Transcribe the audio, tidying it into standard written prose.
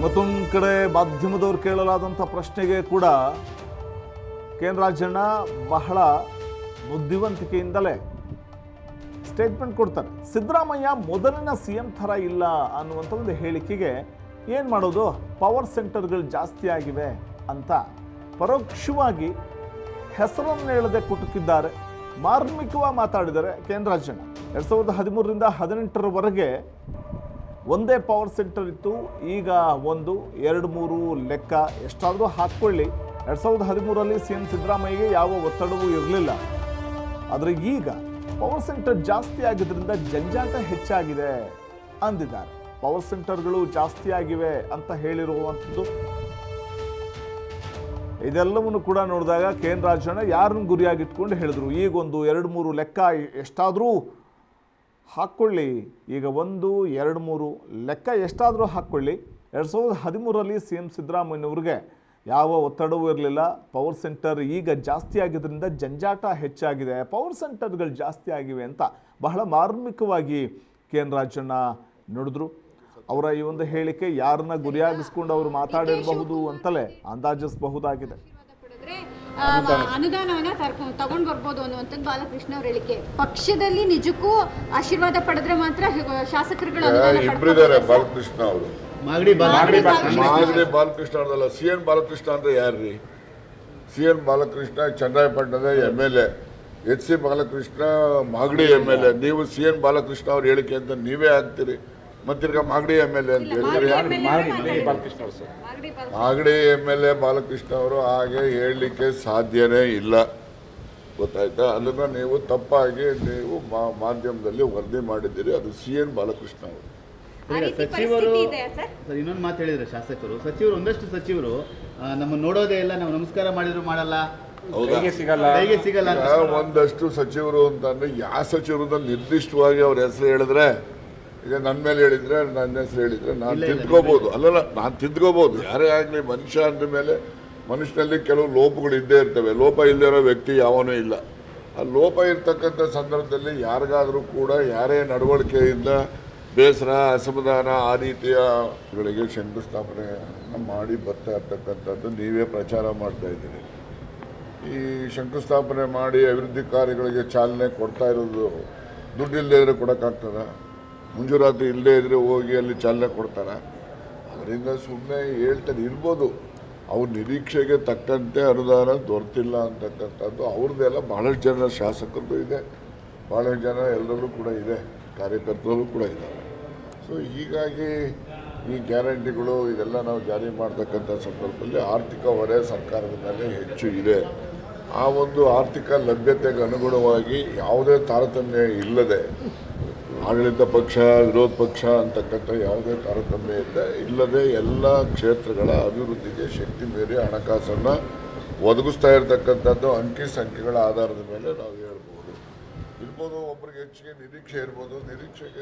ಮತ್ತೊಂದು ಕಡೆ ಮಾಧ್ಯಮದವರು ಕೇಳಲಾದಂಥ ಪ್ರಶ್ನೆಗೆ ಕೂಡ ಕೆ.ಎನ್. ರಾಜಣ್ಣ ಬಹಳ ಬುದ್ಧಿವಂತಿಕೆಯಿಂದಲೇ ಸ್ಟೇಟ್ಮೆಂಟ್ ಕೊಡ್ತಾರೆ. ಸಿದ್ದರಾಮಯ್ಯ ಮೊದಲಿನ CM ಥರ ಇಲ್ಲ ಅನ್ನುವಂಥ ಒಂದು ಹೇಳಿಕೆಗೆ ಏನು ಮಾಡೋದು, ಪವರ್ ಸೆಂಟರ್ಗಳು ಜಾಸ್ತಿ ಆಗಿವೆ ಅಂತ ಪರೋಕ್ಷವಾಗಿ ಹೆಸರನ್ನು ಹೇಳದೆ ಕುಟುಕಿದ್ದಾರೆ. ಮಾರ್ಮಿಕವಾಗಿ ಮಾತಾಡಿದ್ದಾರೆ ಕೆ.ಎನ್. ರಾಜಣ್ಣ. 2013ರಿಂದ 2018ರವರೆಗೆ ಒಂದೇ ಪವರ್ ಸೆಂಟರ್ ಇತ್ತು. ಈಗ 1, 2, 3 ಲೆಕ್ಕ ಎಷ್ಟಾದರೂ ಹಾಕ್ಕೊಳ್ಳಿ. 2013ರಲ್ಲಿ CM ಸಿದ್ದರಾಮಯ್ಯಗೆ ಯಾವ ಒತ್ತಡವೂ ಇರಲಿಲ್ಲ. ಆದರೆ ಈಗ ಪವರ್ ಸೆಂಟರ್ ಜಾಸ್ತಿ ಆಗಿದ್ದರಿಂದ ಜಂಜಾಟ ಹೆಚ್ಚಾಗಿದೆ ಅಂದಿದ್ದಾರೆ. ಪವರ್ ಸೆಂಟರ್ಗಳು ಜಾಸ್ತಿ ಆಗಿವೆ ಅಂತ ಹೇಳಿರುವಂಥದ್ದು ಇದೆಲ್ಲವನ್ನು ಕೂಡ ನೋಡಿದಾಗ ಕೆ.ಎನ್. ರಾಜಣ್ಣ ಯಾರನ್ನು ಗುರಿಯಾಗಿಟ್ಕೊಂಡು ಹೇಳಿದ್ರು, ಈಗ 1, 2, 3 ಲೆಕ್ಕ ಎಷ್ಟಾದರೂ ಹಾಕ್ಕೊಳ್ಳಿ. ಈಗ 1, 2, 3 ಲೆಕ್ಕ ಎಷ್ಟಾದರೂ ಹಾಕ್ಕೊಳ್ಳಿ. 2013ರಲ್ಲಿ CM ಸಿದ್ದರಾಮಯ್ಯನವ್ರಿಗೆ ಯಾವ ಒತ್ತಡವೂ ಇರಲಿಲ್ಲ. ಪವರ್ ಸೆಂಟರ್ ಈಗ ಜಾಸ್ತಿ ಆಗಿದ್ದರಿಂದ ಜಂಜಾಟ ಹೆಚ್ಚಾಗಿದೆ, ಪವರ್ ಸೆಂಟರ್ಗಳು ಜಾಸ್ತಿ ಆಗಿವೆ ಅಂತ ಬಹಳ ಮಾರ್ಮಿಕವಾಗಿ ಕೆ.ಎನ್. ರಾಜಣ್ಣ ನುಡಿದ್ರು. ಅವರ ಈ ಒಂದು ಹೇಳಿಕೆ ಯಾರನ್ನ ಗುರಿಯಾಗಿಸ್ಕೊಂಡು ಅವರು ಮಾತಾಡಿರಬಹುದು ಅಂತಲೇ ಅಂದಾಜಿಸಬಹುದಾಗಿದೆ. ಅನುದಾನವನ್ನ ತಗೊಂಡ್ ಬರ್ಬೋದು ಅನ್ನುವಂಥದ್ದು ಬಾಲಕೃಷ್ಣ ಅವ್ರ ಹೇಳಿಕೆ. ಪಕ್ಷದಲ್ಲಿ ನಿಜಕ್ಕೂ ಆಶೀರ್ವಾದ ಪಡೆದ್ರೆ ಮಾತ್ರ ಶಾಸಕರುಗಳು ಇಬ್ಬರಿದ್ದಾರೆ. ಬಾಲಕೃಷ್ಣ ಅವರು ಮಾಗಡಿ ಬಾಲಕೃಷ್ಣ ಅವ್ರದಲ್ಲ, CN ಬಾಲಕೃಷ್ಣ ಅಂದ್ರೆ ಯಾರ್ರಿ? CN Balakrishna ಚನ್ನರಾಯಪಟ್ಟಣದ MLA, HC Balakrishna Magadi MLA. ನೀವು CN ಬಾಲಕೃಷ್ಣ ಅವ್ರ ಹೇಳಿಕೆ ಅಂತ ನೀವೇ ಹಾಕ್ತೀರಿ, ಮತ್ತಿರ್ಗ ಮಾಗಡಿ MLA ಅಂತ ಹೇಳ್ತೀರಿ. ಮಾಗಡಿ MLA ಬಾಲಕೃಷ್ಣ ಅವರು ಹಾಗೆ ಹೇಳಲಿಕ್ಕೆ ಸಾಧ್ಯನೇ ಇಲ್ಲ, ಗೊತ್ತಾಯ್ತಾ? ಅದನ್ನ ನೀವು ತಪ್ಪಾಗಿ ನೀವು ಮಾಧ್ಯಮದಲ್ಲಿ ವರದಿ ಮಾಡಿದ್ದೀರಿ. ಅದು CN ಬಾಲಕೃಷ್ಣ ಅವರು. ಸಚಿವರು ಸರ್ ಇನ್ನೊಂದು ಮಾತು ಹೇಳಿದ್ರೆ ಶಾಸಕರು, ಸಚಿವರು ಒಂದಷ್ಟು ಸಚಿವರು ನಮ್ಮ ನೋಡೋದೇ ಇಲ್ಲ, ನಾವು ನಮಸ್ಕಾರ ಮಾಡಿದ್ರು ಮಾಡಲ್ಲ, ಸಿಗಲ್ಲ. ಒಂದಷ್ಟು ಸಚಿವರು ಅಂತಂದ್ರೆ ಯಾವ ಸಚಿವರು ನಿರ್ದಿಷ್ಟವಾಗಿ ಅವ್ರ ಹೆಸರು ಹೇಳಿದ್ರೆ, ಈಗ ನನ್ನ ಮೇಲೆ ಹೇಳಿದ್ರೆ, ನನ್ನ ಹೆಸರು ಹೇಳಿದ್ರೆ ನಾನು ತಿದ್ಕೋಬಹುದು. ಅಲ್ಲಲ್ಲ, ನಾನು ತಿದ್ಕೋಬಹುದು. ಯಾರೇ ಆಗಲಿ, ಮನುಷ್ಯ ಅಂದ ಮೇಲೆ ಮನುಷ್ಯನಲ್ಲಿ ಕೆಲವು ಲೋಪಗಳು ಇದ್ದೇ ಇರ್ತವೆ. ಲೋಪ ಇಲ್ಲದೇ ಇರೋ ವ್ಯಕ್ತಿ ಯಾವನೂ ಇಲ್ಲ. ಆ ಲೋಪ ಇರ್ತಕ್ಕಂಥ ಸಂದರ್ಭದಲ್ಲಿ ಯಾರಿಗಾದರೂ ಕೂಡ ಯಾರೇ ನಡವಳಿಕೆಯಿಂದ ಬೇಸರ, ಅಸಮಾಧಾನ ಆ ರೀತಿಯಗಳಿಗೆ ಶಂಕುಸ್ಥಾಪನೆ ಮಾಡಿ ಬರ್ತಾ ಇರ್ತಕ್ಕಂಥದ್ದು ನೀವೇ ಪ್ರಚಾರ ಮಾಡ್ತಾ ಇದ್ದೀರಿ. ಈ ಶಂಕುಸ್ಥಾಪನೆ ಮಾಡಿ ಅಭಿವೃದ್ಧಿ ಕಾರ್ಯಗಳಿಗೆ ಚಾಲನೆ ಕೊಡ್ತಾ ಇರೋದು ದುಡ್ಡು ಇಲ್ಲದೇ ಇದ್ರೆ ಕೊಡೋಕ್ಕಾಗ್ತದ? ಮಂಜೂರಾತಿ ಇಲ್ಲದೇ ಇದ್ರೆ ಹೋಗಿ ಅಲ್ಲಿ ಚಾಲನೆ ಕೊಡ್ತಾರ? ಅದರಿಂದ ಸುಮ್ಮನೆ ಹೇಳ್ತಾರೆ ಇರ್ಬೋದು. ಅವ್ರ ನಿರೀಕ್ಷೆಗೆ ತಕ್ಕಂತೆ ಅನುದಾನ ದೊರೆತಿಲ್ಲ ಅಂತಕ್ಕಂಥದ್ದು ಅವ್ರದ್ದೆಲ್ಲ ಬಹಳಷ್ಟು ಜನ ಶಾಸಕರದ್ದು ಇದೆ, ಭಾಳಷ್ಟು ಜನ ಎಲ್ಲರಲ್ಲೂ ಕೂಡ ಇದೆ, ಕಾರ್ಯಕರ್ತರು ಕೂಡ ಇದ್ದಾರೆ. ಸೊ ಹೀಗಾಗಿ ಈ ಗ್ಯಾರಂಟಿಗಳು ಇದೆಲ್ಲ ನಾವು ಜಾರಿ ಮಾಡ್ತಕ್ಕಂಥ ಸಂದರ್ಭದಲ್ಲಿ ಆರ್ಥಿಕ ಹೊರೆ ಸರ್ಕಾರದ ಮೇಲೆ ಹೆಚ್ಚು ಇದೆ. ಆ ಒಂದು ಆರ್ಥಿಕ ಲಭ್ಯತೆಗೆ ಅನುಗುಣವಾಗಿ ಯಾವುದೇ ತಾರತಮ್ಯ ಇಲ್ಲದೆ, ಆಡಳಿತ ಪಕ್ಷ ವಿರೋಧ ಪಕ್ಷ ಅಂತಕ್ಕಂಥ ಯಾವುದೇ ತಾರತಮ್ಯ ಇಲ್ಲದೆ ಎಲ್ಲ ಕ್ಷೇತ್ರಗಳ ಅಭಿವೃದ್ಧಿಗೆ ಶಕ್ತಿ ಮೀರಿ ಹಣಕಾಸನ್ನು ಒದಗಿಸ್ತಾ ಇರತಕ್ಕಂಥದ್ದು ಅಂಕಿ ಸಂಖ್ಯೆಗಳ ಆಧಾರದ ಮೇಲೆ ನಾವು ಹೇಳ್ಬೋದು. ಒಬ್ಬರಿಗೆ ಹೆಚ್ಚಿಗೆ ನಿರೀಕ್ಷೆ ಇರ್ಬೋದು, ನಿರೀಕ್ಷೆಗೆ